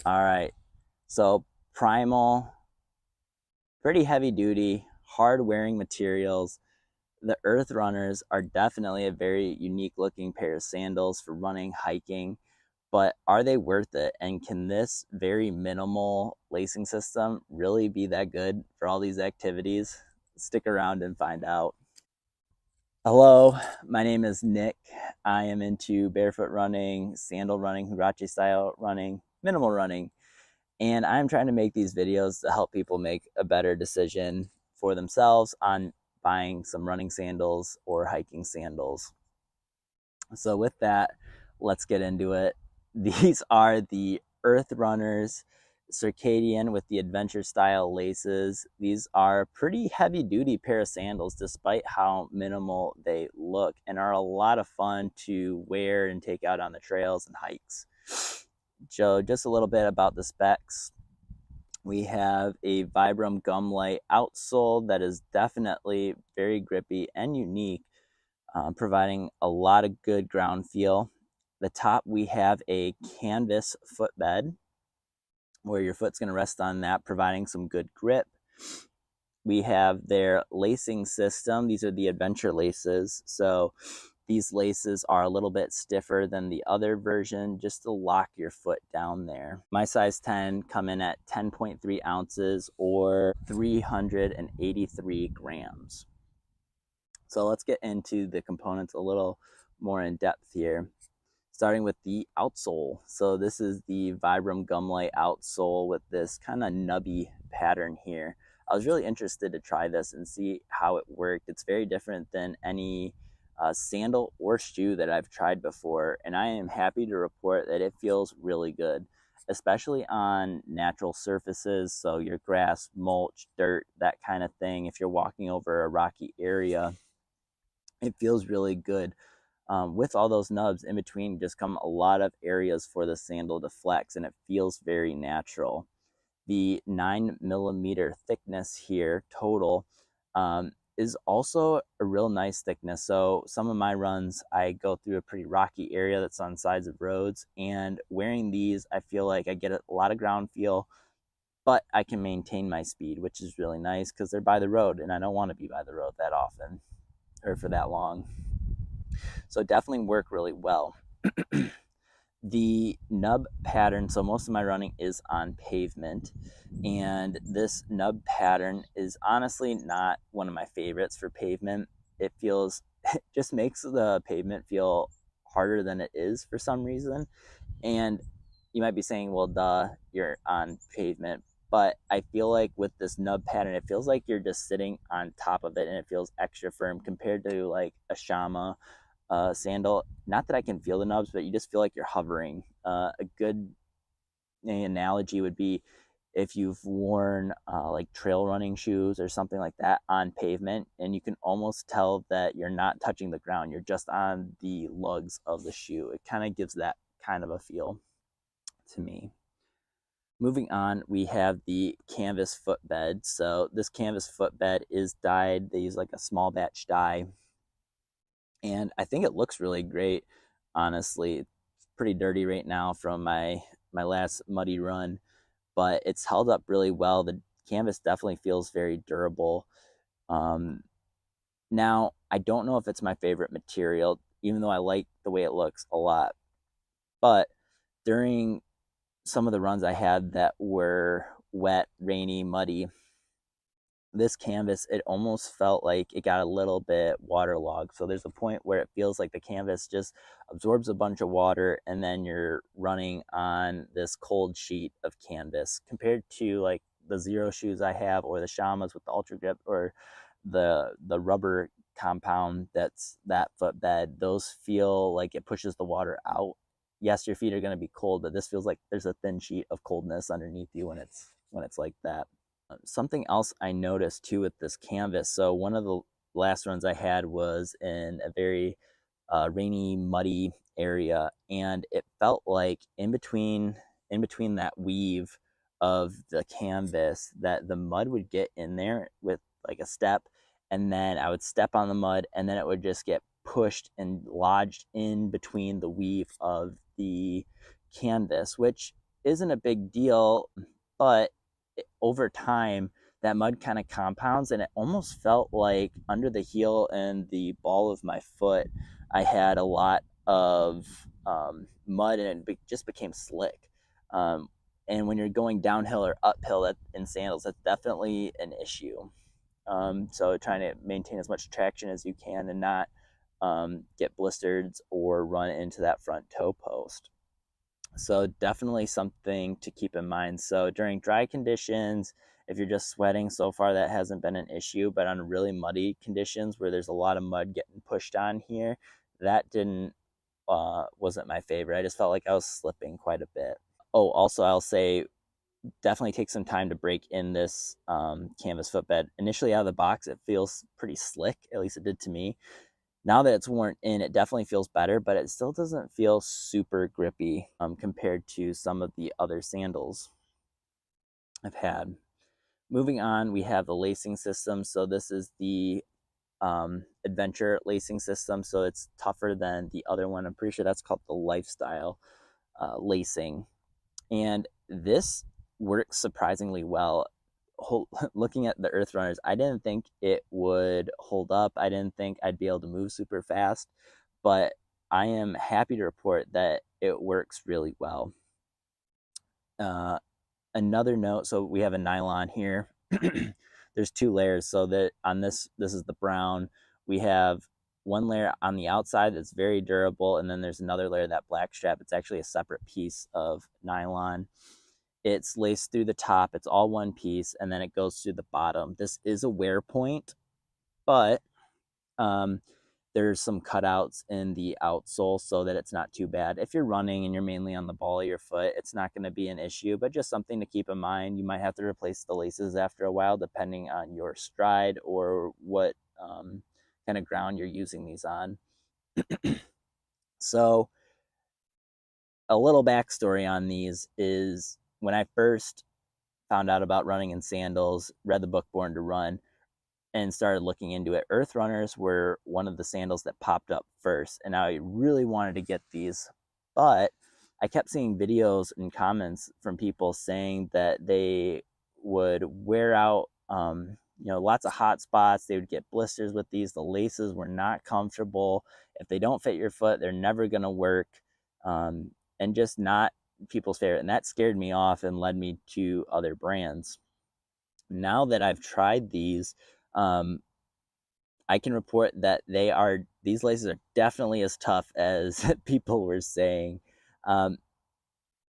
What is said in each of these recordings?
All right, so primal, pretty heavy duty, hard wearing materials. The Earth Runners are definitely a very unique looking pair of sandals for running, hiking, but are they worth it? And can this very minimal lacing system really be that good for all these activities? Stick around and find out. Hello, my name is Nick. I am into barefoot running, sandal running, Huarache style running, minimal running, and I'm trying to make these videos to help people make a better decision for themselves on buying some running sandals or hiking sandals. So with that, let's get into it. These are the Earth Runners Circadian with the adventure style laces. These are pretty heavy duty pair of sandals despite how minimal they look, and are a lot of fun to wear and take out on the trails and hikes. So just a little bit about the specs. We have a Vibram Gumlight outsole that is definitely very grippy and unique, providing a lot of good ground feel. The top, we have a canvas footbed where your foot's going to rest on that, providing some good grip. We have their lacing system. These are the adventure laces. So these laces are a little bit stiffer than the other version just to lock your foot down there. My size 10 come in at 10.3 ounces or 383 grams. So let's get into the components a little more in depth here, starting with the outsole. So this is the Vibram Gumlight outsole with this kind of nubby pattern here. I was really interested to try this and see how it worked. It's very different than any sandal or shoe that I've tried before, and I am happy to report that it feels really good, especially on natural surfaces. So your grass, mulch, dirt, that kind of thing. If you're walking over a rocky area, it feels really good. With all those nubs in between just come a lot of areas for the sandal to flex, and it feels very natural. The 9 millimeter thickness here total is also a real nice thickness. So some of my runs, I go through a pretty rocky area that's on sides of roads, and wearing these, I feel like I get a lot of ground feel, but I can maintain my speed, which is really nice because they're by the road, and I don't want to be by the road that often or for that long. So definitely work really well. The nub pattern, so most of my running is on pavement, and this nub pattern is honestly not one of my favorites for pavement. It feels, it just makes the pavement feel harder than it is for some reason. And you might be saying, well, duh, you're on pavement. But I feel like with this nub pattern, it feels like you're just sitting on top of it, and it feels extra firm compared to like a Shama sandal. Not that I can feel the nubs, but you just feel like you're hovering. A good analogy would be if you've worn like trail running shoes or something like that on pavement, and you can almost tell that you're not touching the ground, you're just on the lugs of the shoe. It kind of gives that kind of a feel to me. Moving on, we have the canvas footbed. So this canvas footbed is dyed. They use like a small batch dye, and I think it looks really great. Honestly, it's pretty dirty right now from my last muddy run, but it's held up really well. The canvas definitely feels very durable. Um, Now, I don't know if it's my favorite material, even though I like the way it looks a lot. But during some of the runs I had that were wet, rainy, muddy, this canvas, it almost felt like it got a little bit waterlogged. So there's a point where it feels like the canvas just absorbs a bunch of water, and then you're running on this cold sheet of canvas compared to like the Zero shoes I have, or the Shamas with the Ultra Grip, or the rubber compound that's that footbed. Those feel like it pushes the water out. Yes, your feet are going to be cold, but this feels like there's a thin sheet of coldness underneath you when it's like that. Something else I noticed too with this canvas. So one of the last runs I had was in a very rainy, muddy area, and it felt like in between that weave of the canvas that the mud would get in there with like a step, and then I would step on the mud, and then it would just get pushed and lodged in between the weave of the canvas, which isn't a big deal, but over time, that mud kind of compounds, and it almost felt like under the heel and the ball of my foot, I had a lot of mud, and it just became slick. Um, and when you're going downhill or uphill in sandals, that's definitely an issue. So trying to maintain as much traction as you can and not get blistered or run into that front toe post. So definitely something to keep in mind. So during dry conditions, if you're just sweating, so far that hasn't been an issue, but on really muddy conditions where there's a lot of mud getting pushed on here, that didn't wasn't my favorite. I just felt like I was slipping quite a bit. Oh, also I'll say definitely take some time to break in this canvas footbed. Initially out of the box, it feels pretty slick, at least it did to me. Now that it's worn in, it definitely feels better, but it still doesn't feel super grippy compared to some of the other sandals I've had. Moving on, we have the lacing system. So this is the adventure lacing system. So it's tougher than the other one. I'm pretty sure that's called the lifestyle lacing. And this works surprisingly well. Looking at the Earth Runners, I didn't think it would hold up. I didn't think I'd be able to move super fast, but I am happy to report that it works really well. Another note, so we have a nylon here. There's two layers. So that on this is the brown. We have one layer on the outside that's very durable, and then there's another layer, that black strap. It's actually a separate piece of nylon. It's laced through the top. It's all one piece, and then it goes through the bottom. This is a wear point, but um, there's some cutouts in the outsole so that it's not too bad. If you're running and you're mainly on the ball of your foot, it's not going to be an issue, but just something to keep in mind. You might have to replace the laces after a while, depending on your stride or what kind of ground you're using these on. So, a little backstory on these is when I first found out about running in sandals, read the book Born to Run, and started looking into it. Earth Runners were one of the sandals that popped up first, and I really wanted to get these, but I kept seeing videos and comments from people saying that they would wear out, lots of hot spots. They would get blisters with these. The laces were not comfortable. If they don't fit your foot, they're never going to work, and just not people's favorite. And that scared me off and led me to other brands. Now that I've tried these, um, I can report that these laces are definitely as tough as people were saying. Um,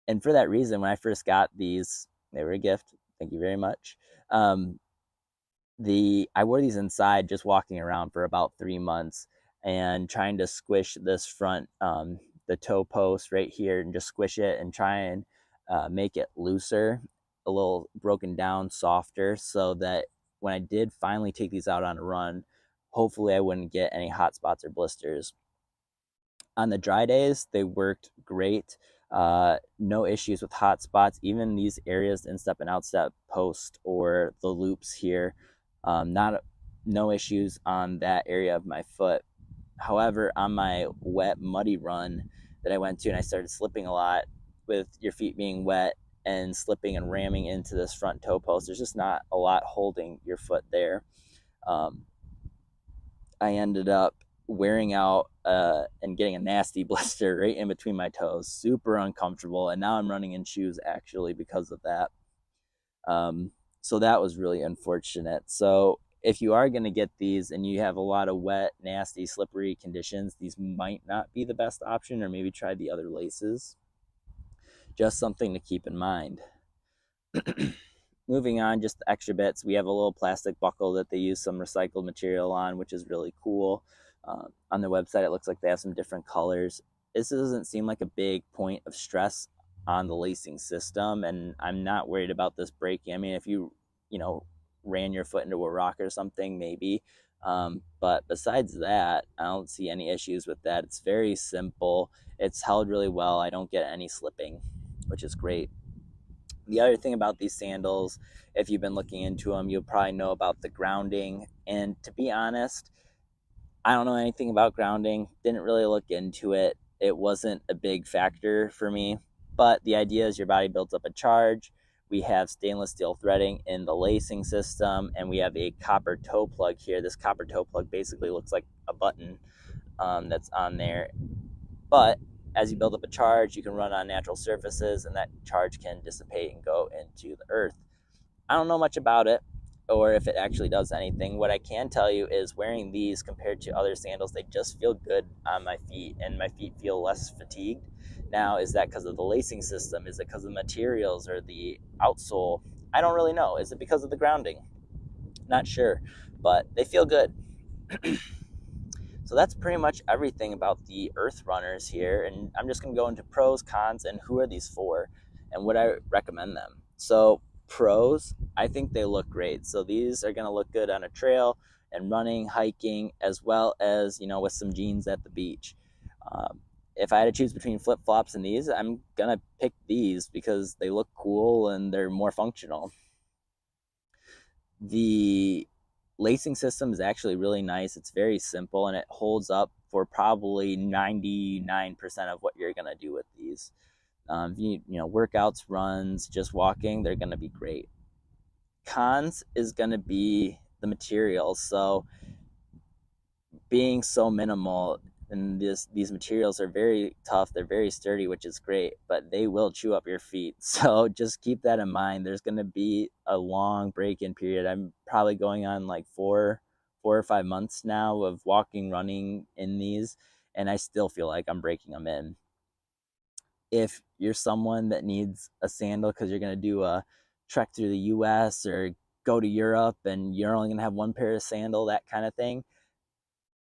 and for that reason, when I first got these, they were a gift. Thank you very much. Um, I wore these inside just walking around for about 3 months and trying to squish this front, the toe post right here, and just squish it and try and make it looser, a little broken down, softer, so that when I did finally take these out on a run, hopefully I wouldn't get any hot spots or blisters. On the dry days, they worked great. No issues with hot spots. Even these areas, the instep and outstep post or the loops here, not no issues on that area of my foot. However, on my wet, muddy run that I went to, and I started slipping a lot with your feet being wet and slipping and ramming into this front toe post, there's just not a lot holding your foot there. Um, I ended up wearing out and getting a nasty blister right in between my toes. Super uncomfortable. And now I'm running in shoes actually because of that. So that was really unfortunate. So if you are going to get these and you have a lot of wet, nasty, slippery conditions, these might not be the best option, or maybe try the other laces. Just something to keep in mind. Moving on, just extra bits. We have a little plastic buckle that they use some recycled material on, which is really cool. On their website, it looks like they have some different colors. This doesn't seem like a big point of stress on the lacing system, and I'm not worried about this breaking. I mean, if ran your foot into a rock or something, maybe. But besides that, I don't see any issues with that. It's very simple. It's held really well. I don't get any slipping, which is great. The other thing about these sandals, if you've been looking into them, you'll probably know about the grounding. And to be honest, I don't know anything about grounding. Didn't really look into it. It wasn't a big factor for me. But the idea is your body builds up a charge. We have stainless steel threading in the lacing system, and we have a copper toe plug here. This copper toe plug basically looks like a button that's on there. But as you build up a charge, you can run on natural surfaces, and that charge can dissipate and go into the earth. I don't know much about it or if it actually does anything. What I can tell you is wearing these compared to other sandals, they just feel good on my feet, and my feet feel less fatigued. Now, is that because of the lacing system? Is it because of the materials or the outsole? I don't really know. Is it because of the grounding? Not sure, but they feel good. So that's pretty much everything about the Earth Runners here, and I'm just going to go into pros, cons, and who are these for, and would I recommend them. So pros, I think they look great. So these are going to look good on a trail and running, hiking, as well as, you know, with some jeans at the beach. If I had to choose between flip-flops and these, I'm going to pick these because they look cool and they're more functional. The lacing system is actually really nice. It's very simple and it holds up for probably 99% of what you're going to do with these. You know, workouts, runs, just walking, they're going to be great. Cons is going to be the materials. So being so minimal, and these materials are very tough, they're very sturdy, which is great, but they will chew up your feet. So just keep that in mind. There's going to be a long break-in period. I'm probably going on like four or 5 months now of walking, running in these, and I still feel like I'm breaking them in. If you're someone that needs a sandal because you're going to do a trek through the US or go to Europe and you're only going to have one pair of sandal, that kind of thing,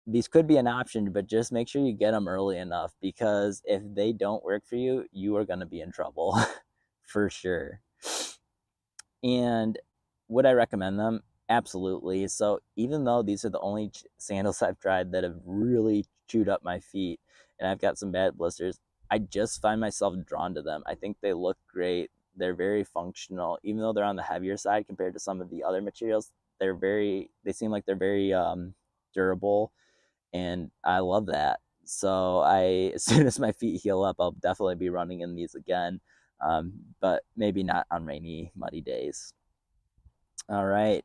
these could be an option, but just make sure you get them early enough, because if they don't work for you, you are going to be in trouble for sure. And would I recommend them? Absolutely. So even though these are the only sandals I've tried that have really chewed up my feet and I've got some bad blisters, I just find myself drawn to them. I think they look great. They're very functional, even though they're on the heavier side compared to some of the other materials. They seem like they're very durable, and I love that. So as soon as my feet heal up, I'll definitely be running in these again, but maybe not on rainy, muddy days. All right.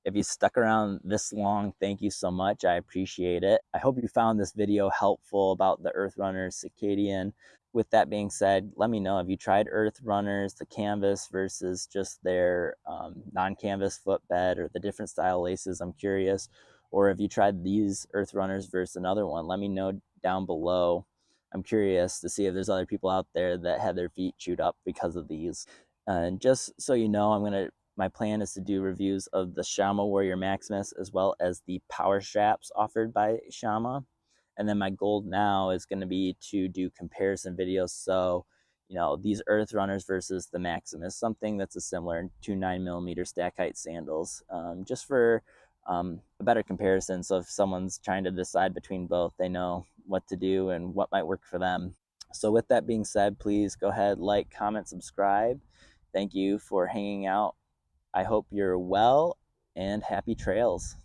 If you stuck around this long, thank you so much. I appreciate it. I hope you found this video helpful about the Earth Runners Circadian. With that being said, let me know, have you tried Earth Runners, the canvas versus just their non-canvas footbed, or the different style laces? I'm curious. Or have you tried these Earth Runners versus another one? Let me know down below. I'm curious to see if there's other people out there that had their feet chewed up because of these. And just so you know, my plan is to do reviews of the Shama Warrior Maximus as well as the power straps offered by Shama. And then my goal now is going to be to do comparison videos. So, you know, these Earth Runners versus the Maximus, something that's a similar to 9mm stack height sandals, just for a better comparison. So if someone's trying to decide between both, they know what to do and what might work for them. So with that being said, please go ahead, like, comment, subscribe. Thank you for hanging out. I hope you're well, and happy trails.